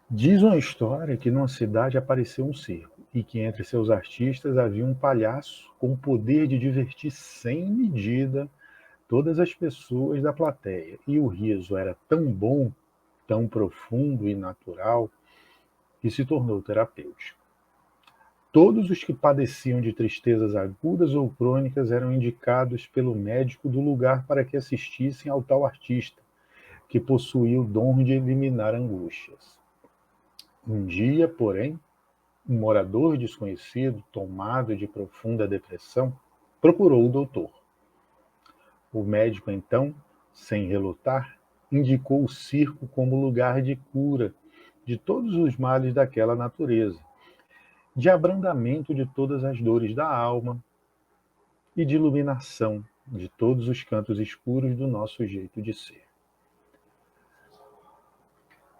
Diz uma história que numa cidade apareceu um circo e que entre seus artistas havia um palhaço com o poder de divertir sem medida todas as pessoas da plateia. E o riso era tão bom, tão profundo e natural, que se tornou terapêutico. Todos os que padeciam de tristezas agudas ou crônicas eram indicados pelo médico do lugar para que assistissem ao tal artista, que possuía o dom de eliminar angústias. Um dia, porém, um morador desconhecido, tomado de profunda depressão, procurou o doutor. O médico, então, sem relutar, indicou o circo como lugar de cura de todos os males daquela natureza, de abrandamento de todas as dores da alma e de iluminação de todos os cantos escuros do nosso jeito de ser.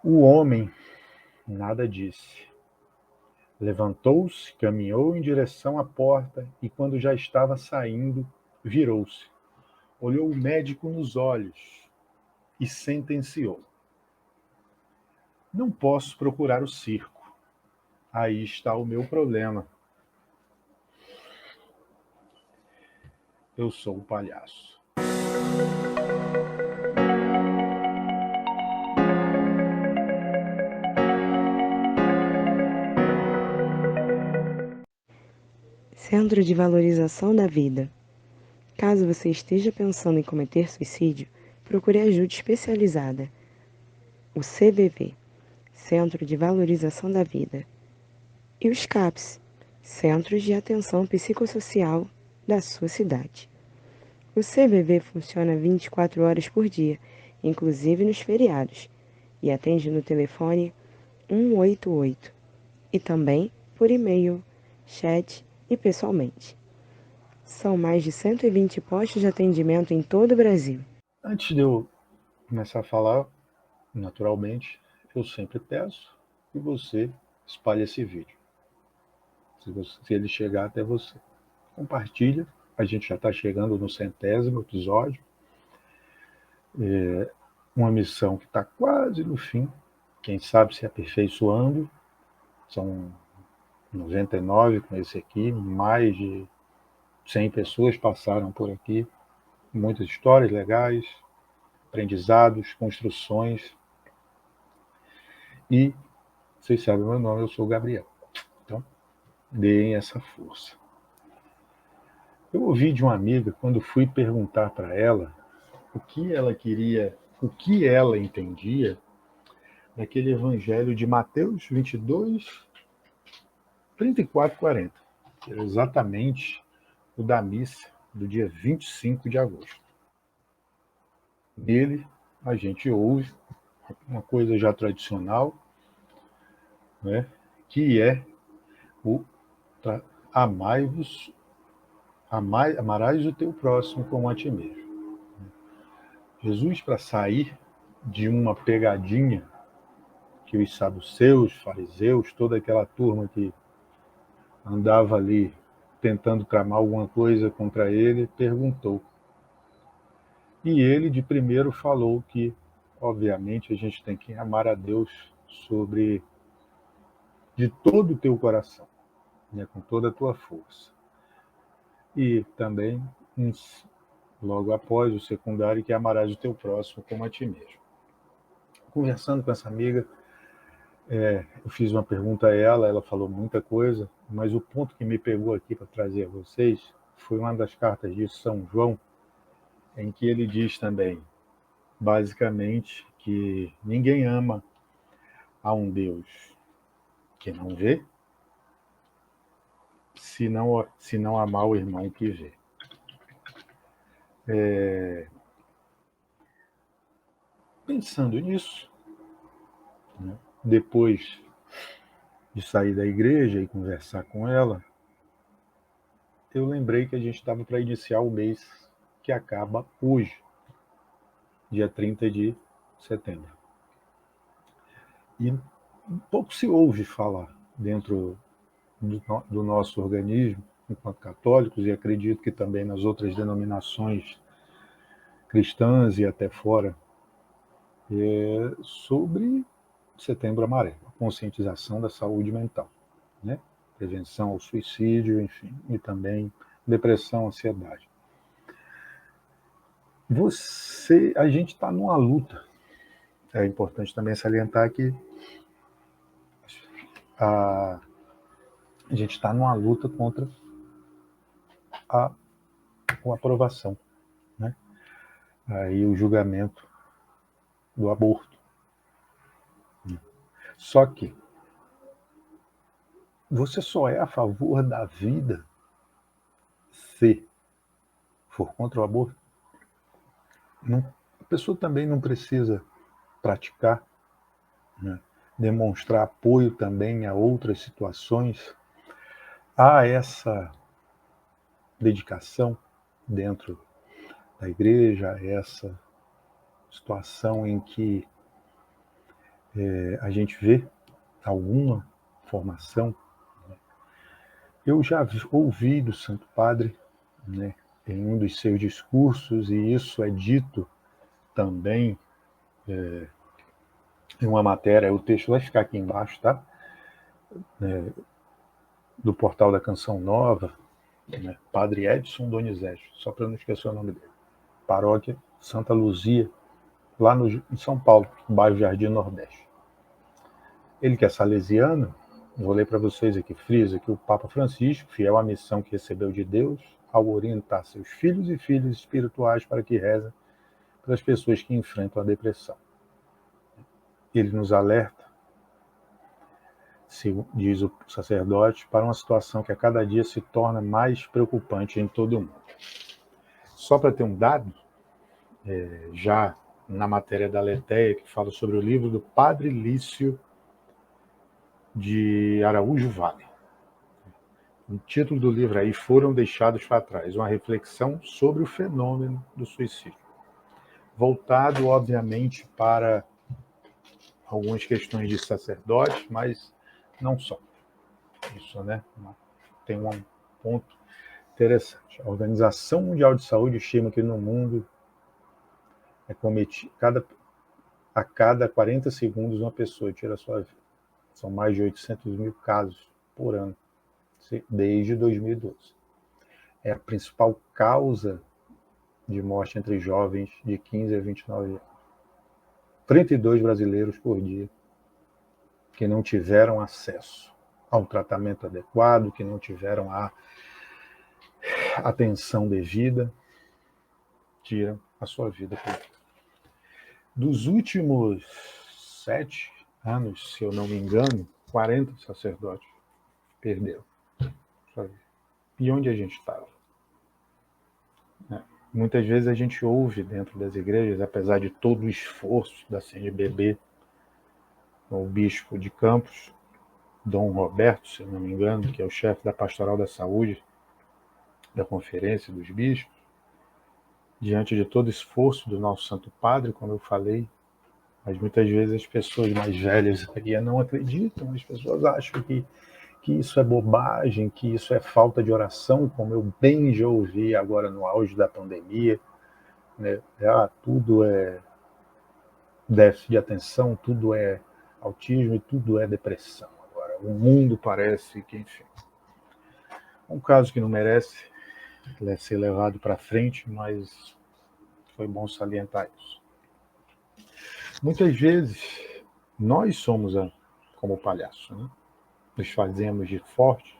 O homem nada disse. Levantou-se, caminhou em direção à porta e, quando já estava saindo, virou-se, olhou o médico nos olhos e sentenciou: Não posso procurar o circo. Aí está o meu problema. Eu sou o palhaço. Centro de Valorização da Vida. Caso você esteja pensando em cometer suicídio, procure ajuda especializada. O CVV, Centro de Valorização da Vida. E os CAPS, Centros de Atenção Psicossocial da sua cidade. O CVV funciona 24 horas por dia, inclusive nos feriados, e atende no telefone 188 e também por e-mail, chat e pessoalmente. São mais de 120 postos de atendimento em todo o Brasil. Antes de eu começar a falar, naturalmente, eu sempre peço que você espalhe esse vídeo. Se ele chegar até você, compartilha. A gente já está chegando no 100º episódio. Uma missão que está quase no fim, quem sabe se aperfeiçoando. São 99 com esse aqui, mais de 100 pessoas passaram por aqui, muitas histórias legais, aprendizados, construções. E vocês sabem o meu nome, eu sou o Gabriel. Então, deem essa força. Eu ouvi de uma amiga, quando fui perguntar para ela o que ela queria, o que ela entendia daquele evangelho de Mateus 22, 34 e 40, que era exatamente o da missa do dia 25 de agosto. Nele, a gente ouve uma coisa já tradicional, né, que é o amai-vos, amarás o teu próximo como a ti mesmo. Jesus, para sair de uma pegadinha que os saduceus, fariseus, toda aquela turma que andava ali tentando tramar alguma coisa contra ele, perguntou. E ele, de primeiro, falou que, obviamente, a gente tem que amar a Deus sobre de todo o teu coração, né, com toda a tua força. E também, logo após, o secundário, que amarás o teu próximo como a ti mesmo. Conversando com essa amiga, eu fiz uma pergunta a ela, ela falou muita coisa, mas o ponto que me pegou aqui para trazer a vocês foi uma das cartas de São João, em que ele diz também, basicamente, que ninguém ama a um Deus que não vê, se não amar o irmão que vê. Pensando nisso, né, depois de sair da igreja e conversar com ela, eu lembrei que a gente estava para iniciar o mês que acaba hoje, dia 30 de setembro. E pouco se ouve falar dentro do nosso organismo, enquanto católicos, e acredito que também nas outras denominações cristãs e até fora, sobre Setembro Amarelo, a conscientização da saúde mental, né? Prevenção ao suicídio, enfim, e também depressão, ansiedade. A gente está numa luta. É importante também salientar que a gente está numa luta contra a aprovação, né? Aí o julgamento do aborto. Só que você só é a favor da vida se for contra o aborto. Não, a pessoa também não precisa praticar, né? Demonstrar apoio também a outras situações. Há essa dedicação dentro da igreja, essa situação em que a gente vê alguma formação. Eu já ouvi do Santo Padre, né, em um dos seus discursos, e isso é dito também em uma matéria, o texto vai ficar aqui embaixo, tá? Do portal da Canção Nova, né, Padre Edson Donizete, só para não esquecer o nome dele. Paróquia Santa Luzia, lá em São Paulo, bairro Jardim Nordeste. Ele que é salesiano, vou ler para vocês aqui, frisa que o Papa Francisco, fiel à missão que recebeu de Deus, ao orientar seus filhos e filhas espirituais para que rezem pelas pessoas que enfrentam a depressão. Ele nos alerta, diz o sacerdote, para uma situação que a cada dia se torna mais preocupante em todo o mundo. Só para ter um dado, já na matéria da Letéia, que fala sobre o livro do Padre Lício de Araújo Vale. O título do livro aí, Foram Deixados para Trás, uma reflexão sobre o fenômeno do suicídio. Voltado, obviamente, para algumas questões de sacerdote, mas não só. Isso, né? Tem um ponto interessante. A Organização Mundial de Saúde estima que no mundo é cometido, a cada 40 segundos uma pessoa tira a sua vida. São mais de 800 mil casos por ano, desde 2012. É a principal causa de morte entre jovens de 15 a 29 anos. 32 brasileiros por dia que não tiveram acesso ao tratamento adequado, que não tiveram a atenção devida, tiram a sua vida. Dos últimos 7 anos, se eu não me engano, 40 sacerdotes perderam. E onde a gente estava? Muitas vezes a gente ouve dentro das igrejas, apesar de todo o esforço da CNBB, o bispo de Campos, Dom Roberto, se eu não me engano, que é o chefe da Pastoral da Saúde, da Conferência dos Bispos, diante de todo o esforço do nosso Santo Padre, como eu falei, mas muitas vezes as pessoas mais velhas aí não acreditam, as pessoas acham que isso é bobagem, que isso é falta de oração, como eu bem já ouvi agora no auge da pandemia, né? Tudo é déficit de atenção, tudo é autismo e tudo é depressão. Agora, o mundo parece que, enfim, é um caso que não merece ser levado para frente, mas foi bom salientar isso. Muitas vezes, nós somos como o palhaço, né? Nos fazemos de forte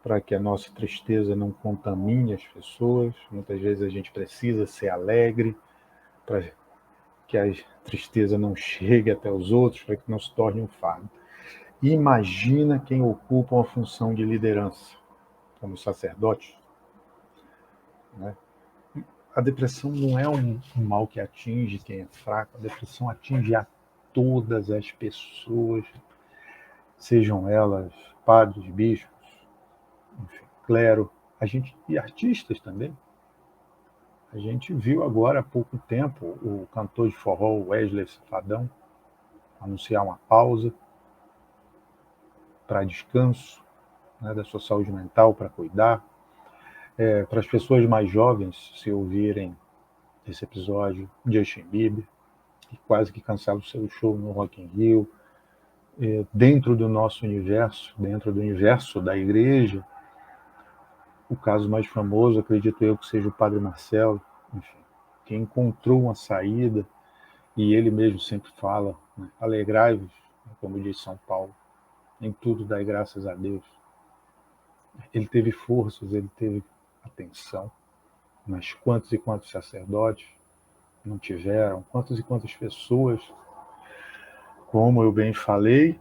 para que a nossa tristeza não contamine as pessoas. Muitas vezes a gente precisa ser alegre para que a tristeza não chegue até os outros, para que não se torne um fardo. Imagina quem ocupa uma função de liderança, como sacerdote, né? A depressão não é um mal que atinge quem é fraco, a depressão atinge a todas as pessoas, sejam elas padres, bispos, enfim, clero, e artistas também. A gente viu agora há pouco tempo o cantor de forró Wesley Safadão anunciar uma pausa para descanso, né, da sua saúde mental, para cuidar. Para as pessoas mais jovens, se ouvirem esse episódio, Justin Bieber, e quase que cancela o seu show no Rock in Rio. Dentro do nosso universo, dentro do universo da igreja, o caso mais famoso, acredito eu, que seja o Padre Marcelo, enfim, que encontrou uma saída, e ele mesmo sempre fala, né, alegrai-vos, como diz São Paulo, em tudo dai graças a Deus. Ele teve forças, ele teve atenção, mas quantos e quantos sacerdotes não tiveram, quantas e quantas pessoas, como eu bem falei,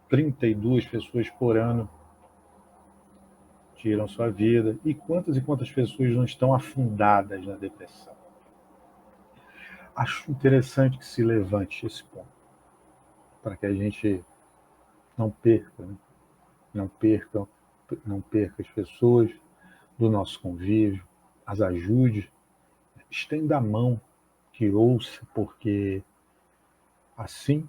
32 pessoas por ano tiram sua vida, e quantas pessoas não estão afundadas na depressão. Acho interessante que se levante esse ponto, para que a gente não perca, né? não perca as pessoas do nosso convívio, as ajude, estenda a mão, que ouça, porque assim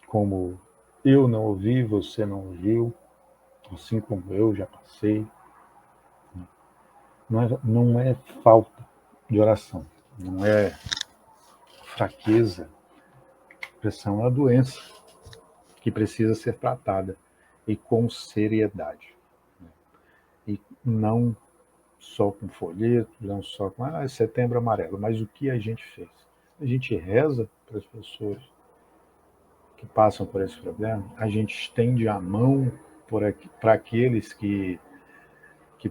como eu não ouvi, você não ouviu, assim como eu já passei, não é falta de oração, não é fraqueza. Depressão é uma doença que precisa ser tratada e com seriedade. E não só com folhetos, não só com Setembro Amarelo, mas o que a gente fez? A gente reza para as pessoas que passam por esse problema, a gente estende a mão para aqueles que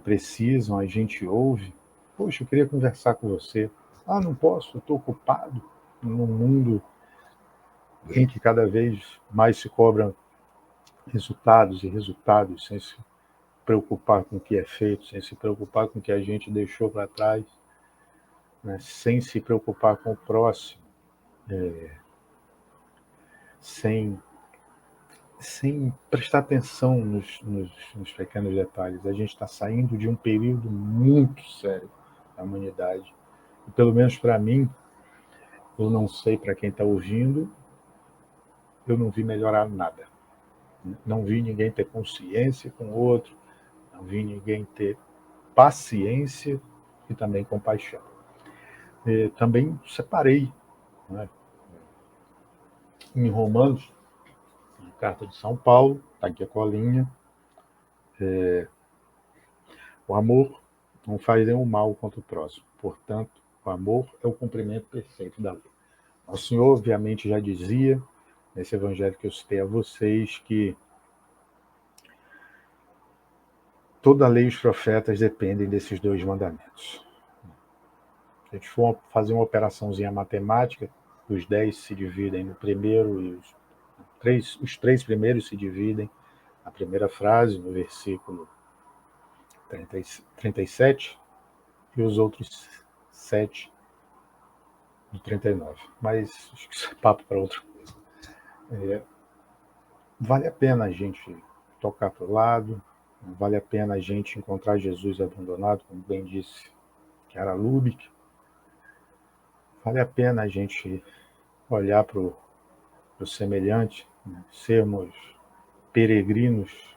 precisam, a gente ouve. Poxa, eu queria conversar com você. Ah, não posso, eu estou ocupado num mundo em que cada vez mais se cobram resultados e resultados, sem se preocupar com o que é feito, sem se preocupar com o que a gente deixou para trás, né? Sem se preocupar com o próximo, sem, sem prestar atenção nos pequenos detalhes. A gente está saindo de um período muito sério da humanidade. E, pelo menos para mim, eu não sei para quem está ouvindo, eu não vi melhorar nada. Não vi ninguém ter consciência com o outro, não vi ninguém ter paciência e também compaixão. Também separei, né, em Romanos, na carta de São Paulo, está aqui a colinha, o amor não faz nenhum mal contra o próximo, portanto, o amor é o cumprimento perfeito da lei. O Senhor, obviamente, já dizia, nesse evangelho que eu citei a vocês, que toda a lei e os profetas dependem desses dois mandamentos. Se a gente for fazer uma operaçãozinha matemática, os 10 se dividem no primeiro e os três primeiros se dividem na primeira frase, no versículo 37, e os outros 7 no 39. Mas acho que isso é papo para outra coisa. Vale a pena a gente tocar para o lado, vale a pena a gente encontrar Jesus abandonado, como bem disse Chiara Lubick, vale a pena a gente olhar para o semelhante, né? Sermos peregrinos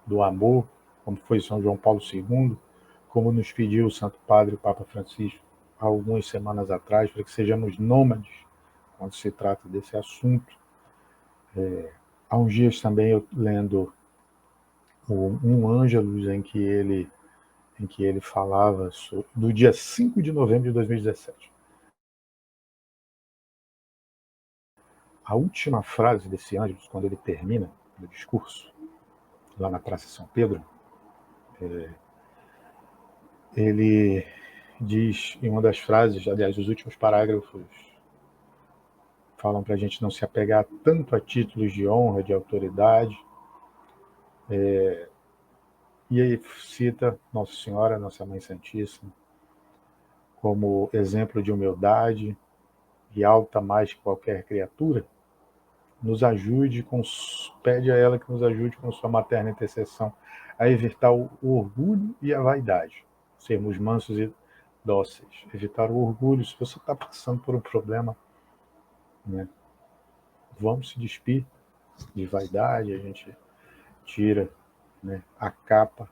do amor, como foi São João Paulo II, como nos pediu o Santo Padre, o Papa Francisco, há algumas semanas atrás, para que sejamos nômades quando se trata desse assunto. Há uns dias também eu lendo um Ângelus em que ele falava do dia 5 de novembro de 2017. A última frase desse Ângelus, quando ele termina o discurso, lá na Praça São Pedro, ele diz, em uma das frases, aliás, os últimos parágrafos falam para a gente não se apegar tanto a títulos de honra, de autoridade, e aí cita Nossa Senhora, Nossa Mãe Santíssima, como exemplo de humildade e alta mais que qualquer criatura, nos ajude, pede a ela que nos ajude com sua materna intercessão a evitar o orgulho e a vaidade, sermos mansos e dóceis, evitar o orgulho. Se você está passando por um problema, né, vamos se despir de vaidade, a gente tira, né, a capa,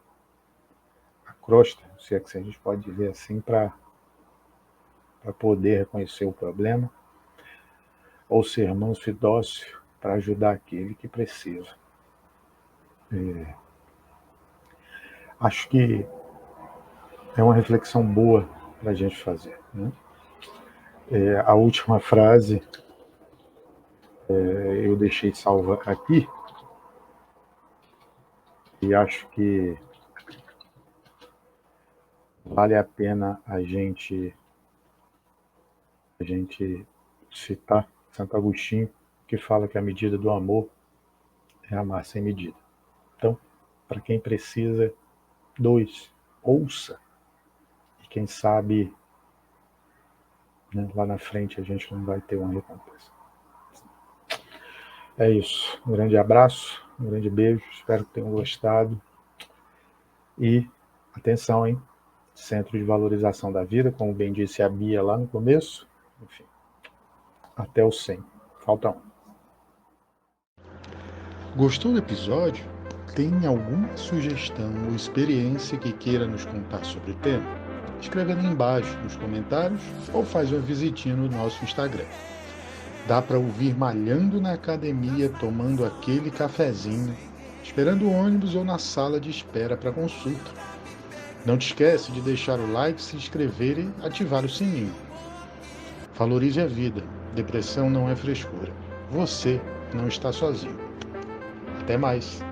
a crosta, se é que a gente pode dizer assim, para poder reconhecer o problema. ou ser manso e dócil para ajudar aquele que precisa. Acho que é uma reflexão boa para a gente fazer, né? A última frase eu deixei salva aqui, e acho que vale a pena a gente citar Santo Agostinho, que fala que a medida do amor é amar sem medida. Então, para quem precisa, dois, ouça. E quem sabe, né, lá na frente a gente não vai ter uma recompensa. É isso. Um grande abraço, um grande beijo. Espero que tenham gostado. E atenção, hein? Centro de Valorização da Vida, como bem disse a Bia lá no começo. Enfim, até o 100. Falta um. Gostou do episódio? Tem alguma sugestão ou experiência que queira nos contar sobre o tema? Escreve ali embaixo nos comentários ou faz uma visitinha no nosso Instagram. Dá para ouvir malhando na academia, tomando aquele cafezinho, esperando o ônibus ou na sala de espera para consulta. Não te esquece de deixar o like, se inscrever e ativar o sininho. Valorize a vida. Depressão não é frescura. Você não está sozinho. Até mais.